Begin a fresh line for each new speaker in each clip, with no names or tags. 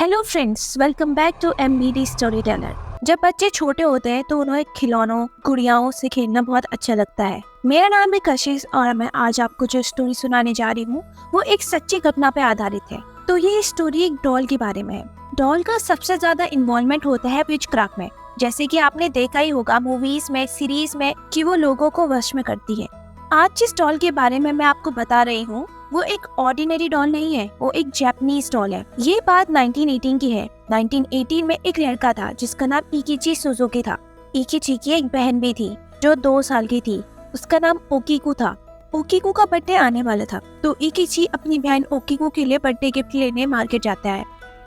Hello friends, welcome back to MBD story teller. जब बच्चे छोटे होते हैं तो उन्हें खिलौनों गुड़ियाओं से खेलना बहुत अच्छा लगता है। मेरा नाम है कशिश और मैं आज आपको जो स्टोरी सुनाने जा रही हूँ वो एक सच्ची घटना पे आधारित है। तो ये स्टोरी एक डॉल के बारे में है। डॉल का सबसे ज्यादा इन्वॉल्वमेंट होता है विचक्राफ्ट में। जैसे कि आपने देखा ही होगा मूवीज में, सीरीज में कि वो लोगों को वश में करती है। आज जिस डॉल के बारे में मैं आपको बता रही हूँ वो एक ऑर्डिनरी डॉल नहीं है, वो एक जापानीज डॉल है। ये बात 1918 की है। 1918 में एक लड़का था जिसका नाम इकिची सुजुकी था। इकिची की एक बहन भी थी जो 2 साल की थी। उसका नाम ओकीकू था। ओकीकू का बर्थडे आने वाला था तो इकिची अपनी बहन ओकीकू के लिए बर्थडे गिफ्ट लेने मार्केट जाता है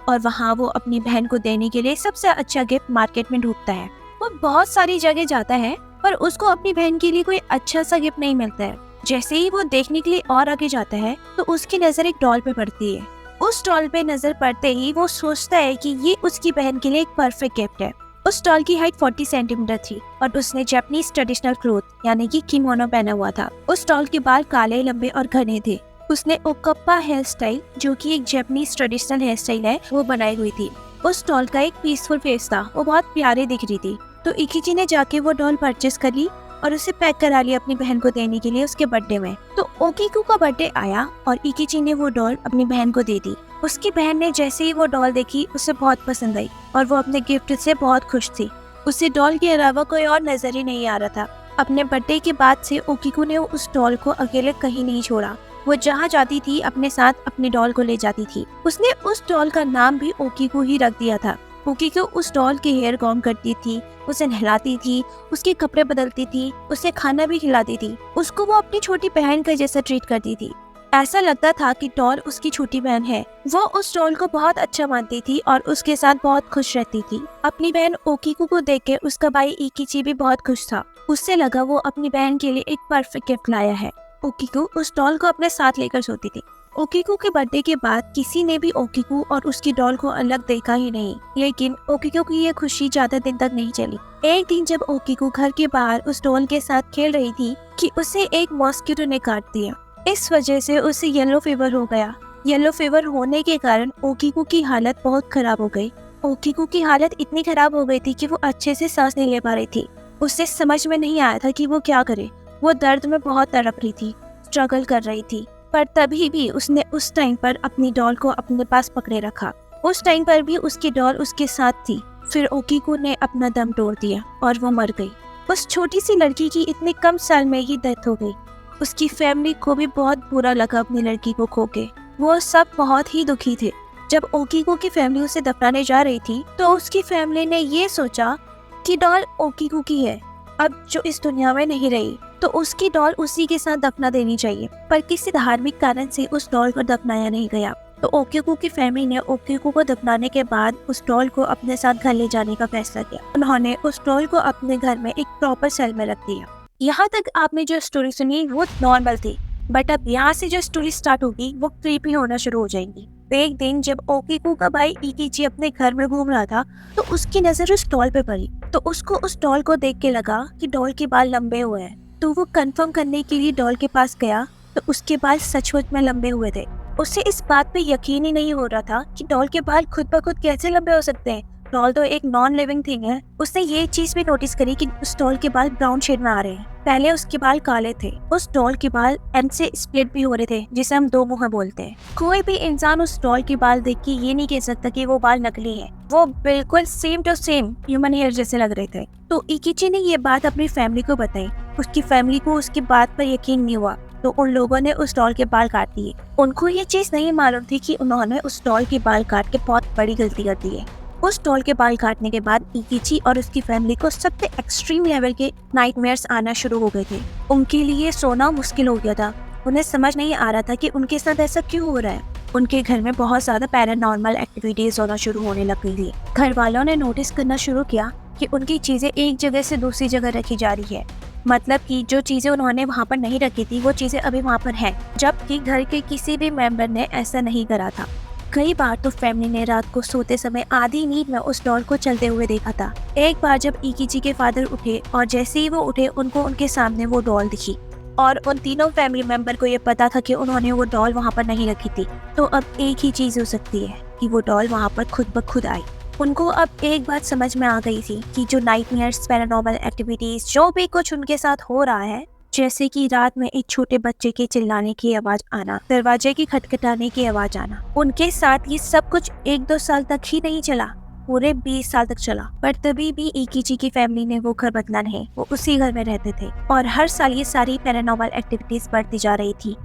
और वहाँ वो अपनी बहन को देने के लिए सबसे अच्छा गिफ्ट मार्केट में ढूंढता है। वो बहुत सारी जगह जाता है पर उसको अपनी बहन के लिए कोई अच्छा सा गिफ्ट नहीं मिलता है। जैसे ही वो देखने के लिए और आगे जाता है तो उसकी नजर एक डॉल पे पड़ती है। उस डॉल पे नजर पड़ते ही वो सोचता है कि ये उसकी बहन के लिए एक परफेक्ट गिफ्ट है। उस डॉल की हाइट 40 सेंटीमीटर थी और उसने जापानीज ट्रेडिशनल क्लोथ यानी कि किमोनो पहना हुआ था। उस डॉल के बाल काले, लंबे और घने थे। उसने ओकप्पा हेयर स्टाइल, जो कि एक जापानीज ट्रेडिशनल हेयर स्टाइल है, वो बनाई हुई थी। उस डॉल का एक पीसफुल फेस था, वो बहुत प्यारी दिख रही थी। तो इकिची ने जाके वो डॉल परचेस कर ली और उसे पैक करा लिया अपनी बहन को देने के लिए उसके बर्थडे में। तो ओकीकू का बर्थडे आया और इकिची ने वो डॉल अपनी बहन को दे दी। उसकी बहन ने जैसे ही वो डॉल देखी उसे बहुत पसंद आई और वो अपने गिफ्ट से बहुत खुश थी। उसे डॉल के अलावा कोई और नजर ही नहीं आ रहा था। अपने बर्थडे के बाद से ओकीकू ने उस डॉल को अकेले कहीं नहीं छोड़ा। वो जहाँ जाती थी अपने साथ अपनी डॉल को ले जाती थी। उसने उस डॉल का नाम भी ओकीकू ही रख दिया था। ओकीकू उस डॉल के हेयर कॉम्ब करती थी, उसे नहलाती थी, उसके कपड़े बदलती थी, उसे खाना भी खिलाती थी। उसको वो अपनी छोटी बहन का जैसा ट्रीट करती थी। ऐसा लगता था कि डॉल उसकी छोटी बहन है। वो उस डॉल को बहुत अच्छा मानती थी और उसके साथ बहुत खुश रहती थी। अपनी बहन ओकीकू को देख के उसका भाई इकिची भी बहुत खुश था। उससे लगा वो अपनी बहन के लिए एक परफेक्ट गिफ्ट लाया है। ओकीकू उस डॉल को अपने साथ लेकर सोती थी। ओकीकू के बर्थडे के बाद किसी ने भी ओकीकू और उसकी डॉल को अलग देखा ही नहीं। लेकिन ओकीकू की ये खुशी ज्यादा दिन तक नहीं चली। एक दिन जब ओकीकू घर के बाहर उस डॉल के साथ खेल रही थी कि उसे एक मॉस्किटो ने काट दिया। इस वजह से उसे येलो फीवर हो गया। येलो फीवर होने के कारण ओकीकू की हालत बहुत खराब हो गई। ओकीकू की हालत इतनी खराब हो गई थी कि वो अच्छे से सांस नहीं ले पा रही थी। उसे समझ में नहीं आया था कि वो क्या करे। वो दर्द में बहुत तड़प रही थी, स्ट्रगल कर रही थी। पर तभी भी उसने उस टाइम पर अपनी डॉल को अपने पास पकड़े रखा। उस टाइम पर भी उसकी डॉल उसके साथ थी। फिर ओकीकू ने अपना दम तोड़ दिया और वो मर गई। उस छोटी सी लड़की की इतने कम साल में ही डेथ हो गई। उसकी फैमिली को भी बहुत बुरा लगा अपनी लड़की को खो के। वो सब बहुत ही दुखी थे। जब ओकीकू की फैमिली उसे दफनाने जा रही थी तो उसकी फैमिली ने ये सोचा कि डॉल ओकीकू की है, अब जो इस दुनिया में नहीं रही, तो उसकी डॉल उसी के साथ दफना देनी चाहिए। पर किसी धार्मिक कारण से उस डॉल को दफनाया नहीं गया। तो ओकीकू की फैमिली ने ओकीकू को दफनाने के बाद उस डॉल को अपने साथ घर ले जाने का फैसला किया। उन्होंने उस डॉल को अपने घर में एक प्रॉपर सेल में रख दिया। यहाँ तक आपने जो स्टोरी सुनी वो नॉर्मल थी, बट अब यहाँ से जो स्टोरी स्टार्ट होगी वो क्रीपी होना शुरू हो जाएंगी। एक दिन जब ओकीकू का भाई इकिची अपने घर में घूम रहा था तो उसकी नजर उस डॉल पे पड़ी। तो उसको उस डॉल को देख के लगा कि डॉल के बाल लंबे हुए हैं। तो वो कंफर्म करने के लिए डॉल के पास गया तो उसके बाल सचमुच में लंबे हुए थे। उसे इस बात पे यकीन ही नहीं हो रहा था कि डॉल के बाल खुद ब खुद कैसे लंबे हो सकते हैं। डॉल तो एक नॉन लिविंग थिंग है। उसने ये चीज भी नोटिस करी कि उस डॉल के बाल ब्राउन शेड में आ रहे हैं। पहले उसके बाल काले थे। उस डॉल के बाल एंड से स्प्लिट भी हो रहे थे, जिसे हम 2 मुंह बोलते हैं। कोई भी इंसान उस डॉल के बाल देख के ये नहीं कह सकता कि वो बाल नकली हैं। वो बिल्कुल same to same human hair जैसे लग रहे थे। तो इकिची ने ये बात अपनी फैमिली को बताई। उसकी फैमिली को उसकी बात पर यकीन नहीं हुआ तो उन लोगों ने उस डॉल के बाल काट दिए। उनको ये चीज नहीं मालूम थी कि उन्होंने उस डॉल के बाल काट के बहुत बड़ी गलती कर दी है। उस डॉल के बाल काटने के बाद इकिची और उसकी फैमिली को सबसे एक्सट्रीम लेवल के नाइटमेयर्स आना शुरू हो गए थे। उनके लिए सोना मुश्किल हो गया था। उन्हें समझ नहीं आ रहा था कि उनके साथ ऐसा क्यों हो रहा है। उनके घर में बहुत ज्यादा पैरानॉर्मल एक्टिविटीज होना शुरू होने लग गई थी। घर वालों ने नोटिस करना शुरू किया कि उनकी चीजें एक जगह से दूसरी जगह रखी जा रही है। मतलब कि जो चीजें उन्होंने वहाँ पर नहीं रखी थी वो चीजें अभी वहाँ पर हैं, जबकि घर के किसी भी मेंबर ने ऐसा नहीं करा था। कई बार तो फैमिली ने रात को सोते समय आधी नींद में उस डॉल को चलते हुए देखा था। एक बार जब इकिची के फादर उठे और जैसे ही वो उठे उनको उनके सामने वो डॉल दिखी और उन तीनों फैमिली मेंबर को ये पता था कि उन्होंने वो डॉल वहाँ पर नहीं रखी थी। तो अब एक ही चीज हो सकती है, कि वो डॉल वहाँ पर खुद ब खुद आई। उनको अब एक बात समझ में आ गई थी कि जो नाइटमेयर्स, पैरानॉर्मल एक्टिविटीज, जो भी कुछ उनके साथ हो रहा है, जैसे कि रात में एक छोटे बच्चे के चिल्लाने की आवाज आना, दरवाजे की खटखटाने की आवाज आना, उनके साथ ये सब कुछ 1-2 साल तक ही नहीं चला, पूरे 20 साल तक चला। पर तभी भी इकिची की फैमिली ने वो घर बदला नहीं, वो उसी घर में रहते थे और हर साल ये सारी पैरानॉर्मल एक्टिविटीज बढ़ती जा रही थी।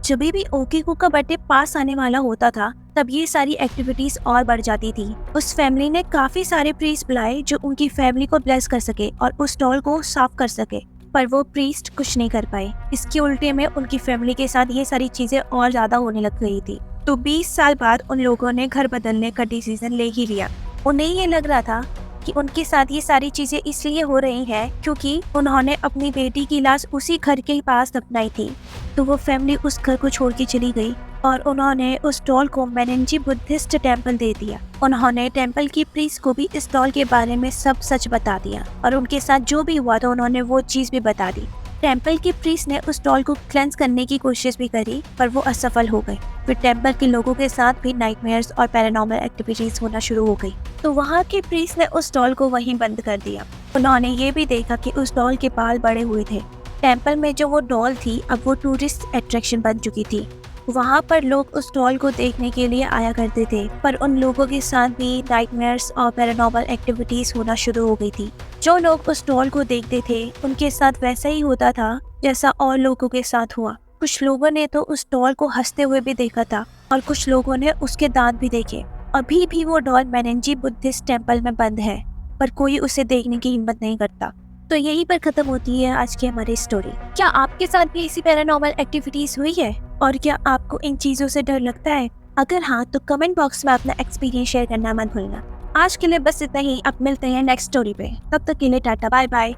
जब भी ओकीकू का बर्थडे पास आने वाला होता था, तब ये सारी एक्टिविटीज और बढ़ जाती थी। उस फैमिली ने काफी सारे प्रीस्ट बुलाए जो उनकी फैमिली को ब्लेस कर सके और उस डॉल को साफ कर सके, पर वो प्रीस्ट कुछ नहीं कर पाए। इसके उल्टे में उनकी फैमिली के साथ ये सारी चीजें और ज्यादा होने लग गई थी। तो 20 साल बाद उन लोगों ने घर बदलने का डिसीजन ले ही लिया। उन्हें ये लग रहा था कि उनके साथ ये सारी चीजें इसलिए हो रही हैं क्योंकि उन्होंने अपनी बेटी की लाश उसी घर के पास दफनाई थी। तो वो फैमिली उस घर को छोड़ के चली गई और उन्होंने उस डॉल को मेनेंजी बुद्धिस्ट टेम्पल दे दिया। उन्होंने टेम्पल की प्रीस्ट को भी इस डॉल के बारे में सब सच बता दिया और उनके साथ जो भी हुआ था उन्होंने वो चीज भी बता दी। टेम्पल की प्रीस्ट ने उस डॉल को क्लेंस करने की कोशिश भी करी, पर वो असफल हो गई। फिर टेम्पल के लोगों के साथ भी नाइटमेयर्स और पैरानॉर्मल एक्टिविटीज होना शुरू हो गई। तो वहाँ की प्रीस्ट ने उस डॉल को वहीं बंद कर दिया। उन्होंने ये भी देखा कि उस डॉल के बाल बड़े हुए थे। टेम्पल में जो वो डॉल थी, अब वो टूरिस्ट अट्रैक्शन बन चुकी थी। वहाँ पर लोग उस डॉल को देखने के लिए आया करते थे, पर उन लोगों के साथ भी नाइटमेयर्स और पैरानॉर्मल एक्टिविटीज होना शुरू हो गई थी। जो लोग उस डॉल को देखते थे उनके साथ वैसा ही होता था जैसा और लोगों के साथ हुआ। कुछ लोगों ने तो उस डॉल को हंसते हुए भी देखा था और कुछ लोगों ने उसके दांत भी देखे। अभी भी वो डॉल मेनेंजी बुद्धिस्ट टेम्पल में बंद है, पर कोई उसे देखने की हिम्मत नहीं करता। तो यहीं पर खत्म होती है आज की हमारी स्टोरी। क्या आपके साथ भी ऐसी पैरानॉर्मल एक्टिविटीज हुई है और क्या आपको इन चीजों से डर लगता है? अगर हाँ, तो कमेंट बॉक्स में अपना एक्सपीरियंस शेयर करना मत भूलना। आज के लिए बस इतना ही। अब मिलते हैं नेक्स्ट स्टोरी पे। तब तक के लिए टाटा बाय बाय।